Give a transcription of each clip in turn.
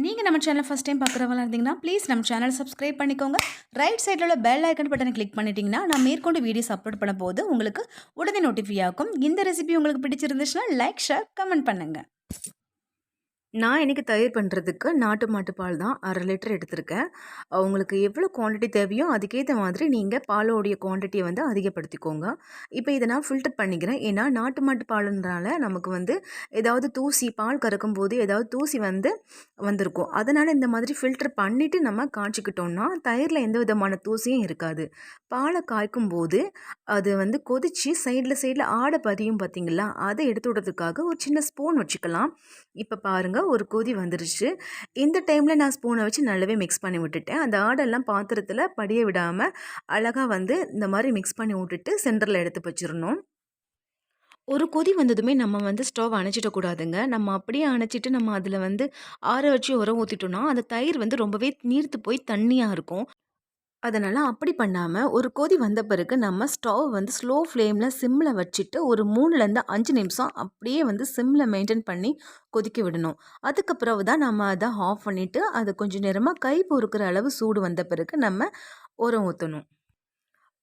நீங்க நம்ம சேனலை ஃபர்ஸ்ட் டைம் பார்க்குறவங்களா இருந்தீங்கன்னா, ப்ளீஸ் நம்ம சேனலை சப்ஸ்கிரைப் பண்ணிக்கோங்க. ரைட் சைடுல உள்ள பெல் ஐகான் பட்டனை கிளிக் பண்ணிட்டீங்கன்னா, நான் மேற்கொண்டு வீடியோஸ் அப்லோட் பண்ணும்போது உங்களுக்கு உடனே நோட்டிஃபை ஆகும். இந்த ரெசிபி உங்களுக்கு பிடிச்சிருந்துச்சுன்னா, லைக், ஷேர், கமெண்ட் பண்ணுங்க. நான் இன்றைக்கி தயிர் பண்ணுறதுக்கு நாட்டு மாட்டு பால் தான் 1/2 லிட்டர் எடுத்திருக்கேன். உங்களுக்கு எவ்வளோ குவான்டிட்டி தேவையோ அதுக்கேற்ற மாதிரி நீங்கள் பாலோடைய குவான்டிட்டியை வந்து அதிகப்படுத்திக்கோங்க. இப்போ இதை நான் ஃபில்டர் பண்ணிக்கிறேன். ஏன்னா நாட்டு மாட்டு பாலுன்றனால நமக்கு வந்து ஏதாவது தூசி பால் கறக்கும்போது ஏதாவது தூசி வந்திருக்கும். அதனால் இந்த மாதிரி ஃபில்டர் பண்ணிவிட்டு நம்ம காய்ச்சிக்கிட்டோம்னா தயிரில் எந்த விதமான தூசியும் இருக்காது. பாலை காய்க்கும் போது அது வந்து கொதித்து சைடில் ஆடை பதியும் பார்த்திங்களா, அதை எடுத்து விடுறதுக்காக ஒரு சின்ன ஸ்பூன் வச்சுக்கலாம். இப்போ பாருங்கள், ஒரு கொதி வந்துருச்சு. இந்த டைமில் நான் ஸ்பூனை வச்சு நல்லாவே மிக்ஸ் பண்ணி விட்டுட்டேன். அந்த ஆடெல்லாம் பாத்திரத்தில் படிய விடாமல் அழகாக வந்து இந்த மாதிரி மிக்ஸ் பண்ணி விட்டுட்டு சென்டரில் எடுத்து வச்சிடணும். ஒரு கொதி வந்ததுமே நம்ம வந்து ஸ்டவ் அணைச்சிடக்கூடாதுங்க. நம்ம அப்படியே அணைச்சிட்டு நம்ம அதில் வந்து ஆற வச்சு உரம் ஊற்றிட்டோம்னா அந்த தயிர் வந்து ரொம்பவே நீர்த்து போய் தண்ணியாக இருக்கும். அதனால் அப்படி பண்ணாமல் ஒரு கொதி வந்த பிறகு நம்ம ஸ்டவ் வந்து ஸ்லோ ஃப்ளேமில் சிம்மில் வச்சுட்டு ஒரு 3லேருந்து 5 நிமிஷம் அப்படியே வந்து சிம்மில் மெயின்டைன் பண்ணி கொதிக்க விடணும். அதுக்கப்புறம் தான் நம்ம அதை ஆஃப் பண்ணிவிட்டு அதை கொஞ்சம் நேரமாக கை பொறுக்கிற அளவு சூடு வந்த பிறகு நம்ம உரம் ஊற்றணும்.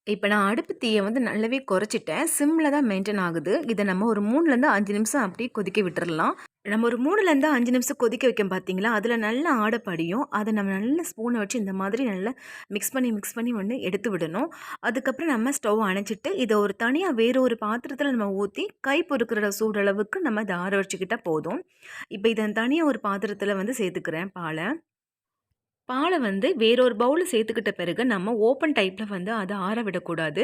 இப்போ நான் அடுப்பு தீயை வந்து நல்லாவே குறைச்சிட்டேன். சிம்மில் தான் மெயின்டைன் ஆகுது. இதை நம்ம ஒரு 3லேருந்து 5 நிமிஷம் அப்படியே கொதிக்க விட்டுறலாம். நம்ம ஒரு 3லேருந்து 5 நிமிஷம் கொதிக்க வைக்கோம் பார்த்தீங்களா, அதில் நல்லா ஆடை படியும். அதை நம்ம நல்ல ஸ்பூனை வச்சு இந்த மாதிரி நல்லா மிக்ஸ் பண்ணி வந்து எடுத்து விடணும். அதுக்கப்புறம் நம்ம ஸ்டவ் அணைச்சிட்டு இதை ஒரு தனியாக வேறு ஒரு பாத்திரத்தில் நம்ம ஊற்றி கை பொறுக்கிற சூடளவுக்கு நம்ம இதை ஆற வச்சுக்கிட்டால் போதும். இப்போ இதை தனியாக ஒரு பாத்திரத்தில் வந்து சேர்த்துக்கிறேன் பாலை வந்து வேறொரு பவுலில் சேர்த்துக்கிட்ட பிறகு நம்ம ஓப்பன் டைப்பில் வந்து அதை ஆற விடக்கூடாது.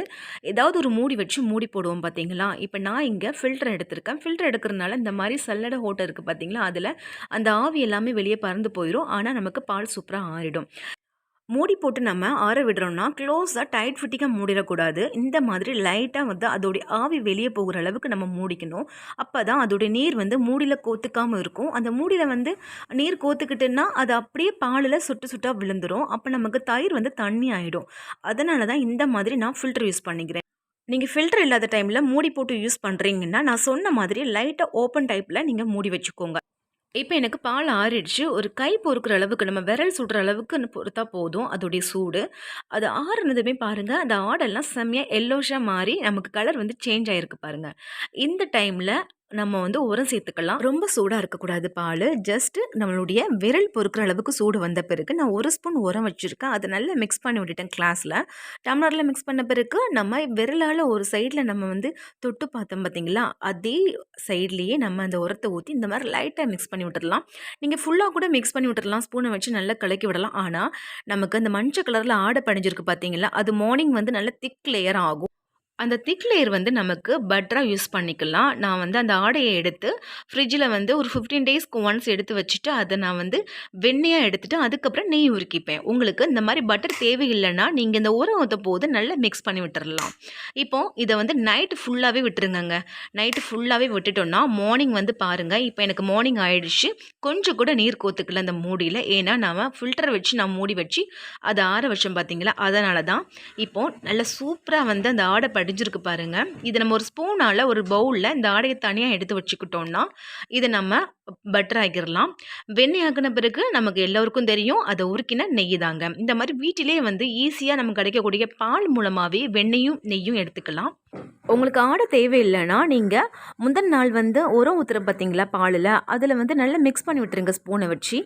ஏதாவது ஒரு மூடி வச்சு மூடி போடுவோம் பார்த்தீங்களா. இப்போ நான் இங்கே ஃபில்டர் எடுத்திருக்கேன். ஃபில்டர் எடுக்கிறதுனால இந்த மாதிரி சல்லடை ஓட்டை இருக்குது பார்த்தீங்களா, அதில் அந்த ஆவி எல்லாமே வெளியே பறந்து போயிடும். ஆனால் நமக்கு பால் சூப்பராக ஆறிடும். மூடி போட்டு நம்ம ஆற விடுறோம்னா க்ளோஸாக டைட் ஃபிட்டிங்காக மூடிடக்கூடாது. இந்த மாதிரி லைட்டாக வந்து அதோடைய ஆவி வெளியே போகிற அளவுக்கு நம்ம மூடிக்கணும். அப்போ தான் அதோடைய நீர் வந்து மூடியில் கோத்துக்காமல் இருக்கும். அந்த மூடியில் வந்து நீர் கோத்துக்கிட்டுன்னா அது அப்படியே பாலில் சுட்டாக விழுந்துடும். அப்போ நமக்கு தயிர் வந்து தண்ணி ஆகிடும். அதனால தான் இந்த மாதிரி நான் ஃபில்டர் யூஸ் பண்ணிக்கிறேன். நீங்கள் ஃபில்டர் இல்லாத டைமில் மூடி போட்டு யூஸ் பண்ணுறீங்கன்னா நான் சொன்ன மாதிரி லைட்டாக ஓப்பன் டைப்பில் நீங்கள் மூடி வச்சுக்கோங்க. இப்போ எனக்கு பால் ஆறிடுச்சு. ஒரு கை பொறுக்கிற அளவுக்கு நம்ம விரல் சுடுற அளவுக்கு பொறுத்தா போதும் அதோடைய சூடு. அது ஆறுனதுமே பாருங்கள், அந்த ஆடெல்லாம் செம்மையாக எல்லோஷாக மாறி நமக்கு கலர் வந்து சேஞ்ச் ஆகிருக்கு பாருங்கள். இந்த டைமில் நம்ம வந்து உரம் சேர்த்துக்கலாம். ரொம்ப சூடாக இருக்கக்கூடாது பால். ஜஸ்ட்டு நம்மளுடைய விரல் பொறுக்கிற அளவுக்கு சூடு வந்த பிறகு நான் 1 ஸ்பூன் உரம் வச்சுருக்கேன். அதை நல்லா மிக்ஸ் பண்ணி விட்டுட்டேன் கிளாஸில். டம்ளரில் மிக்ஸ் பண்ண பிறகு நம்ம விரலால் ஒரு சைடில் நம்ம வந்து தொட்டு பார்த்தோம் பார்த்தீங்களா, அதே சைட்லேயே நம்ம அந்த உரத்தை ஊற்றி இந்த மாதிரி லைட்டாக மிக்ஸ் பண்ணி விட்டுடலாம். நீங்கள் ஃபுல்லாக கூட மிக்ஸ் பண்ணி விட்டுடலாம். ஸ்பூனை வச்சு நல்லா கலக்கி விடலாம். ஆனால் நமக்கு அந்த மஞ்சள் கலரில் ஆடை படிஞ்சிருக்கு பார்த்தீங்களா, அது மார்னிங் வந்து நல்லா திக் லேயர் ஆகும். அந்த திக் லேயர் வந்து நமக்கு பட்டராக யூஸ் பண்ணிக்கலாம். நான் வந்து அந்த ஆடையை எடுத்து ஃப்ரிட்ஜில் வந்து ஒரு 15 டேஸ்க்கு ஒன்ஸ் எடுத்து வச்சுட்டு அதை நான் வந்து வெண்ணெயாக எடுத்துகிட்டு அதுக்கப்புறம் நெய் உருக்கிப்பேன். உங்களுக்கு இந்த மாதிரி பட்டர் தேவையில்லைன்னா நீங்கள் இந்த ஊற ஊற்ற போது நல்லா மிக்ஸ் பண்ணி விட்டுறலாம். இப்போது இதை வந்து நைட்டு ஃபுல்லாகவே விட்டுருங்கங்க. நைட்டு ஃபுல்லாகவே விட்டுட்டோன்னா மார்னிங் வந்து பாருங்கள், இப்போ எனக்கு மார்னிங் ஆகிடுச்சு. கொஞ்சம் கூட நீர் கோத்துக்கல அந்த மூடியில். ஏன்னா நம்ம ஃபில்டரை வச்சு நான் மூடி வச்சு அதை ஆற வச்சோம் பார்த்தீங்களா, அதனால தான். இப்போது நல்லா சூப்பராக வந்து அந்த ஆடை படிஞ்சிருக்கு பாருங்கள். இதை நம்ம ஒரு ஸ்பூனால் ஒரு பவுலில் இந்த ஆடையை தனியாக எடுத்து வச்சுக்கிட்டோம்னா இதை நம்ம பட்டர் ஆக்கிடலாம். வெண்ணெய் ஆக்கின பிறகு நமக்கு எல்லோருக்கும் தெரியும் அதை உருக்கின நெய் தாங்க. இந்த மாதிரி வீட்டிலே வந்து ஈஸியாக நமக்கு கிடைக்கக்கூடிய பால் மூலமாகவே வெண்ணெயும் நெய்யும் எடுத்துக்கலாம். உங்களுக்கு ஆடை தேவையில்லைன்னா நீங்கள் முந்தின நாள் வந்து உரம் ஊற்றுற பார்த்தீங்களா பாலில், அதில் வந்து நல்லா மிக்ஸ் பண்ணி விட்டுருங்க ஸ்பூனை வச்சு.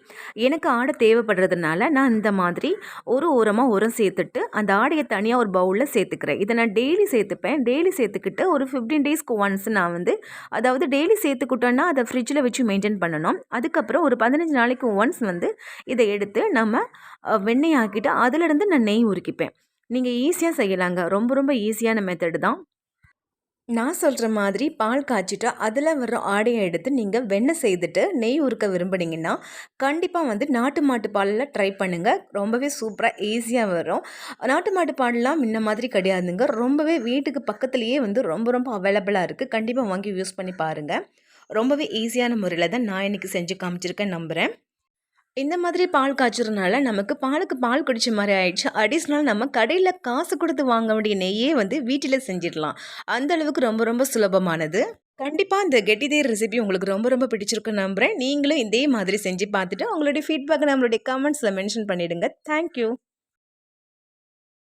எனக்கு ஆடை தேவைப்படுறதுனால நான் இந்த மாதிரி ஒரு ஓரமாக உரம் சேர்த்துட்டு அந்த ஆடையை தனியாக ஒரு பவுலில் சேர்த்துக்கிறேன். இதை நான் டெய்லி சேர்த்துப்பேன். டெய்லி சேர்த்துக்கிட்டு ஒரு 15 டேஸ்க்கு ஒன்ஸ் நான் வந்து அதாவது டெய்லி சேர்த்துக்கிட்டோன்னா அதை ஃப்ரிட்ஜில் வச்சு மெயின்டைன் பண்ணணும். அதுக்கப்புறம் ஒரு 15 நாளைக்கு ஒன்ஸ் வந்து இதை எடுத்து நம்ம வெண்ணெய் ஆக்கிட்டு அதிலிருந்து நான் நெய் உருக்கிப்பேன். நீங்கள் ஈஸியாக செய்யலாங்க. ரொம்ப ரொம்ப ஈஸியான மெத்தடு தான். நான் சொல்கிற மாதிரி பால் காய்ச்சிட்டா அதில் வர ஆடையை எடுத்து நீங்கள் வெண்ணெய் செய்துட்டு நெய் உருக்க விரும்புனீங்கன்னா கண்டிப்பாக வந்து நாட்டு மாட்டு பாலில் ட்ரை பண்ணுங்கள். ரொம்பவே சூப்பராக ஈஸியாக வரும். நாட்டு மாட்டு பால்லாம் முன்ன மாதிரி கிடையாதுங்க. ரொம்பவே வீட்டுக்கு பக்கத்துலேயே வந்து ரொம்ப ரொம்ப அவைலபிளாக இருக்குது. கண்டிப்பாக வாங்கி யூஸ் பண்ணி பாருங்கள். ரொம்பவே ஈஸியான முறையில் தான் நான் இன்றைக்கி செஞ்சு காமிச்சிருக்கேன் நம்புகிறேன். இந்த மாதிரி பால் காய்ச்சறதுனால நமக்கு பாலுக்கு பால் குடிச்ச மாதிரி ஆயிடுச்சு. அடிஷ்னல் நம்ம கடையில் காசு கொடுத்து வாங்க வேண்டிய நெய்யே வந்து வீட்டில் செஞ்சிடலாம். அந்த அளவுக்கு ரொம்ப ரொம்ப சுலபமானது. கண்டிப்பாக இந்த கெட்டி தேர் ரெசிபி உங்களுக்கு ரொம்ப ரொம்ப பிடிச்சிருக்குன்னு நம்புகிறேன். நீங்களும் இதே மாதிரி செஞ்சு பார்த்துட்டு உங்களுடைய ஃபீட்பேக்கை நம்மளுடைய கமெண்ட்ஸில் மென்ஷன் பண்ணிவிடுங்க. தேங்க்யூ.